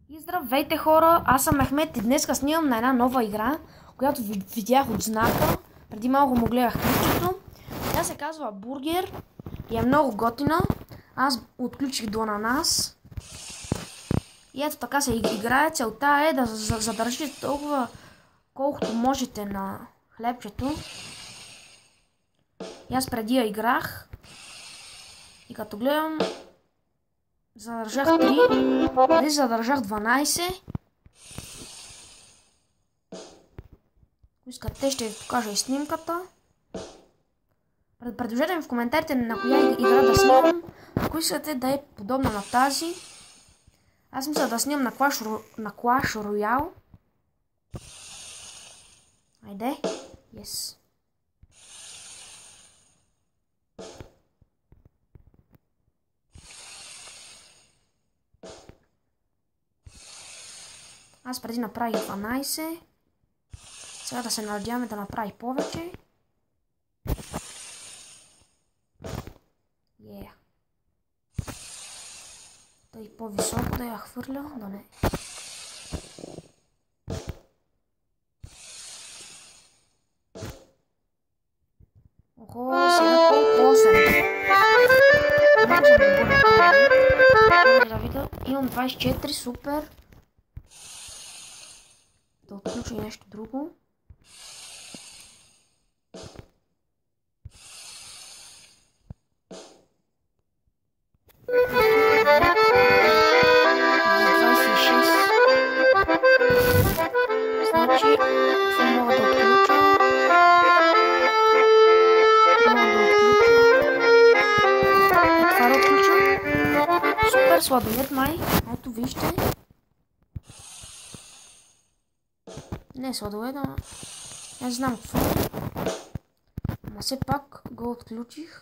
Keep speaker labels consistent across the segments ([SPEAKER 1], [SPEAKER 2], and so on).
[SPEAKER 1] И здравейте хора, аз съм Мехмет и днеска снимам на една нова игра, която видях от знака. Преди малко му гледах клипчето. Тя се казва Бургер и е много готина. Аз отключих до ананас. И ето така се играе. Целта е да задържите толкова колкото можете на хлебчето. И аз преди я играх. И като гледам, задържах 3, преди задържах 12. Ако искате, ще ви покажа и снимката. Предложете ми в коментарите на коя игра да снимам. Ако искате да е подобна на тази, аз мисля да снимам на Clash Royale. Айде. Yes. Аз преди направих 12. Сега да се надяваме да направи повече. Yeah. Той по-високо да я хвърля, да не. Охо, сега колко 8. Да видя, имам 24, супер. Да отключа и нещо друго. Значи, това мога да отключа. Това да отключа. Супер сладолед май. Ето вижте. Не е сладолед, ама не знам какво. Ама все пак го отключих.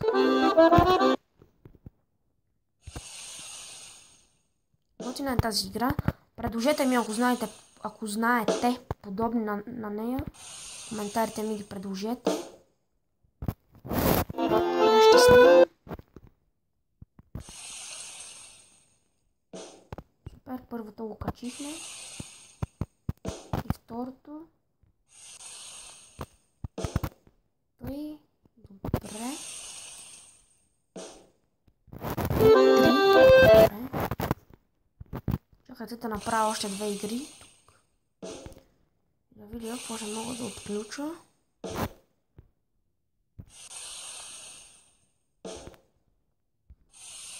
[SPEAKER 1] Готина е тази игра. Предложете ми, ако знаете подобни на нея. В коментарите ми ги предложете. Ще снимам. Супер, първото го качихме. И второто. Той. Добре. Добре. Чакайте да направя още две игри. Да видя какво ще мога да отключа.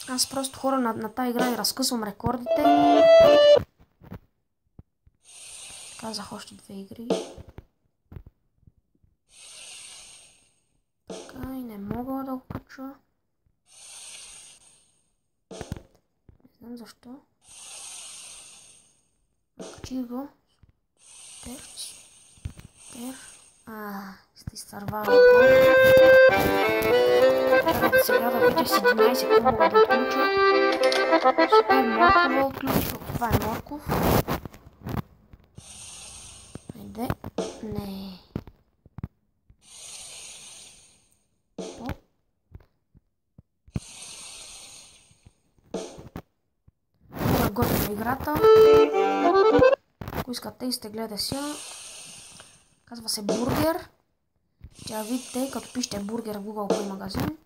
[SPEAKER 1] Аз просто хора на тази игра и разкъсвам рекордите. Казах още две игри. Така и не мога да го кача. Не знам защо. Качих го. Супер. Сте изтървала го. Чакайте сега да видя с 11 какво мога да отключа. Супер, моркова отключих. Това е морков. Айде. Не. Оп. Готова играта. Ако искате и сте гледате си. Казва се Бургер. Ще я видите, като пишете Бургер в Google Play магазин.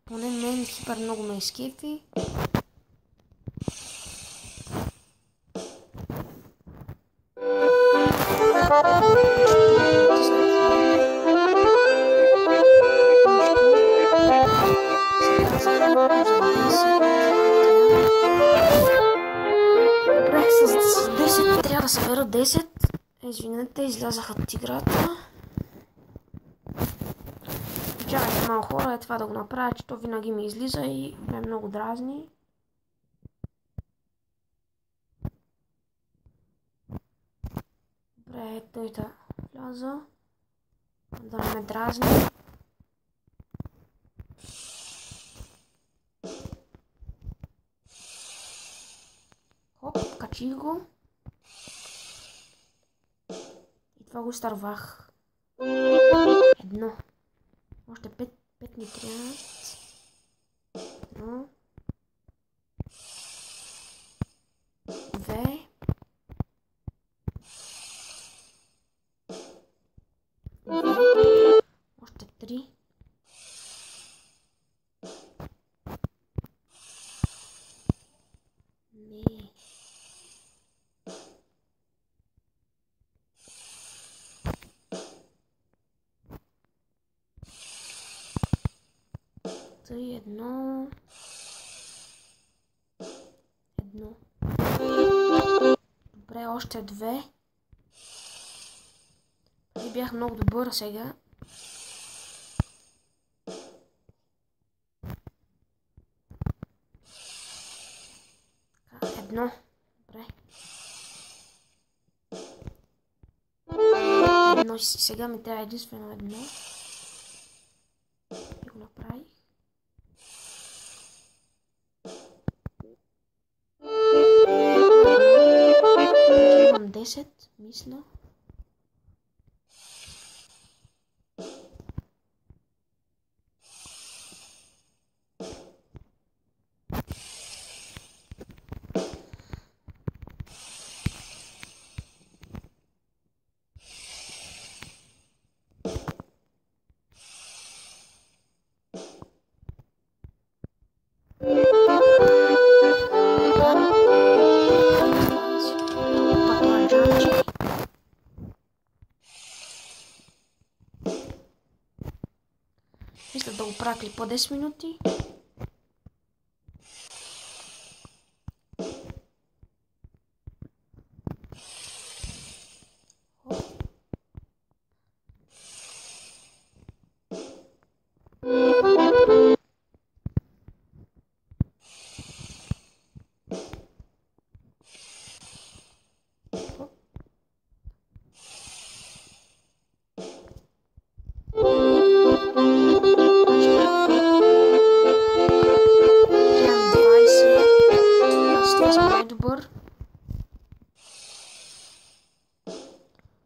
[SPEAKER 1] Поне мен супер много ме изкефи. С 10 трябва да събера 10. Извинете, излязах от играта. Чакайте малко хора, е това да го направя, че то винаги ми излиза и ме много дразни. Добре, той да вляза. Да не ме дразни. Хоп, качих го. И това го изтървах. Едно. Още 5 ни трябват. Тъй, едно. Добре, още две. И бях много добър сега. Едно. Добре. Едно. Сега ми трябва единствено едно. И го направих. Имам 10, мисля. Мисля да го правя клипа 10 минути.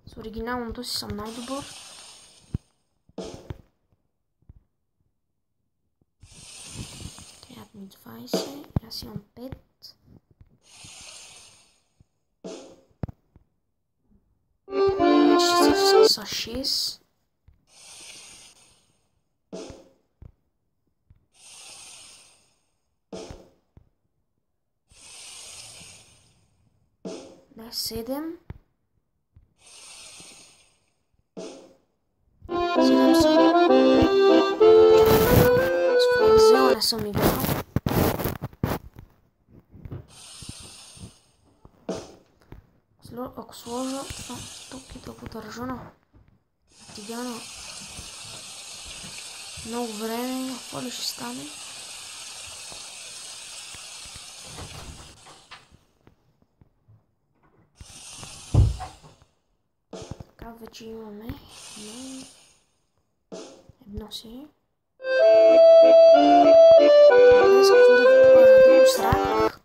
[SPEAKER 1] С оригиналното си съм най-добър. Трябват ми 20. Аз имам 5. С 6. Да, 7. 7 съм. С френзела не съм играл. Ако сложа това тук и да го държа на тигана много време, какво ли ще стане? Така вече имаме едно си. Днес какво да ви покажа друго срак.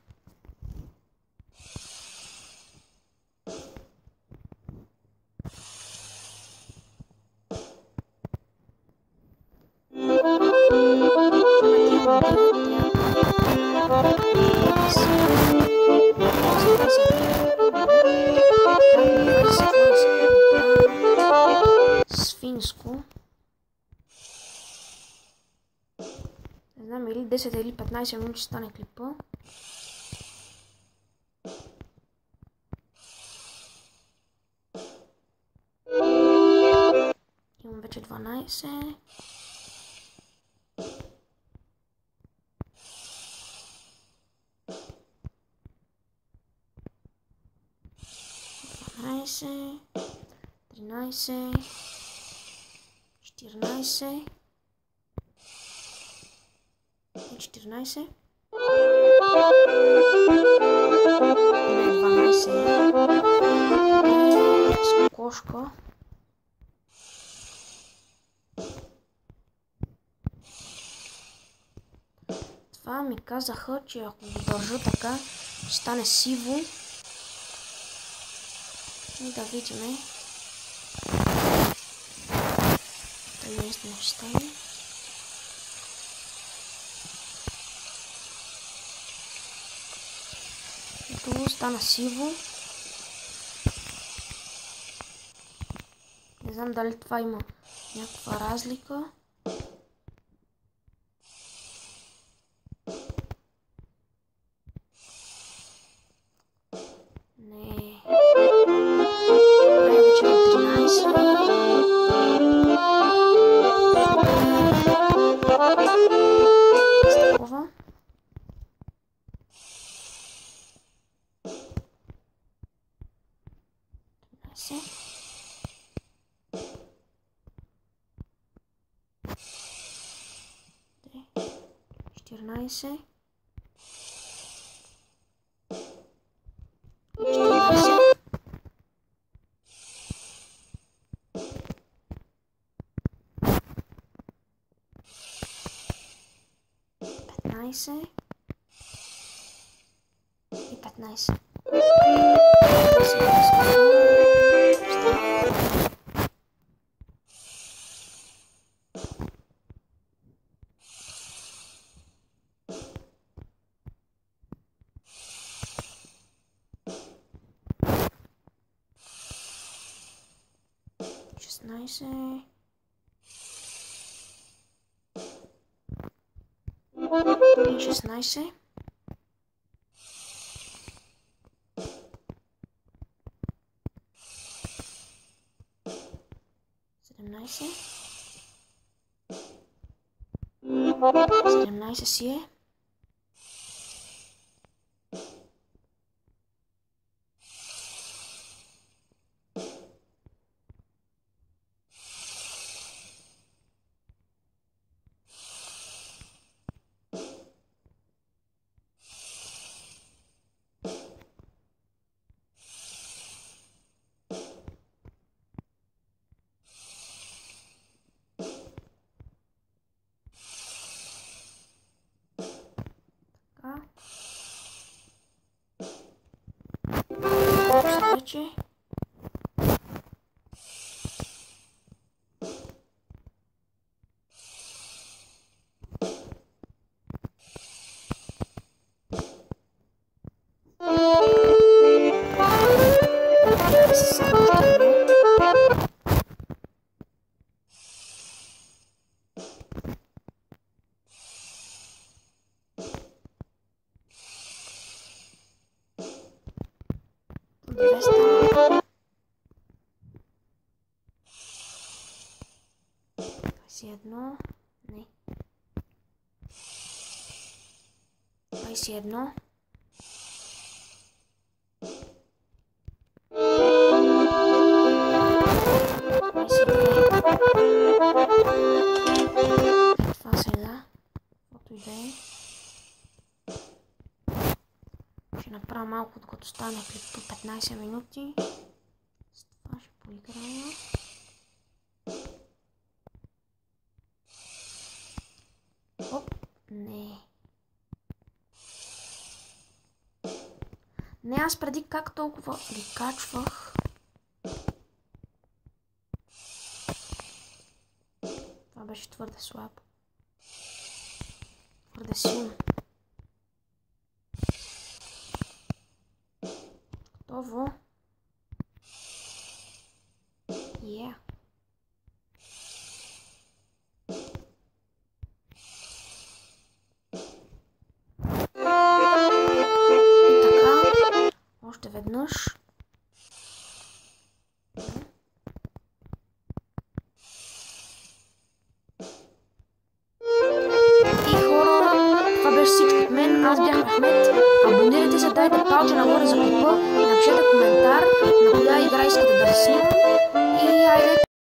[SPEAKER 1] Свинско. Не знам или 10 или 15 минути ще стане клипа. Имам вече 12. Тринайсет, 14 и 14. 12 с кошка. Това ми казаха, че ако го държа така, ще стане сиво. И да видим. Та наистина ще стане. Ето стана сиво. Не знам дали това има някаква разлика. Не. Вече е 13. 14. 15 и 15. Шестнайсет. 16. 17. 17 си е. 21. Не. 21. 22. Това сега. Каквото и да е. Ще направя малко, докато стане клипто 15 минути. С това ще поиграя. Оп, не. Не, аз преди как толкова ги качвах. Това беше твърде слабо. Твърде силно. Готово. Yeah. Още веднъж. И хора, това беше всичко от мен. Аз бях Ахмед. Абонирайте се, дайте палче нагоре за клипа, напишете коментар на коя игра искате да снимам и айде.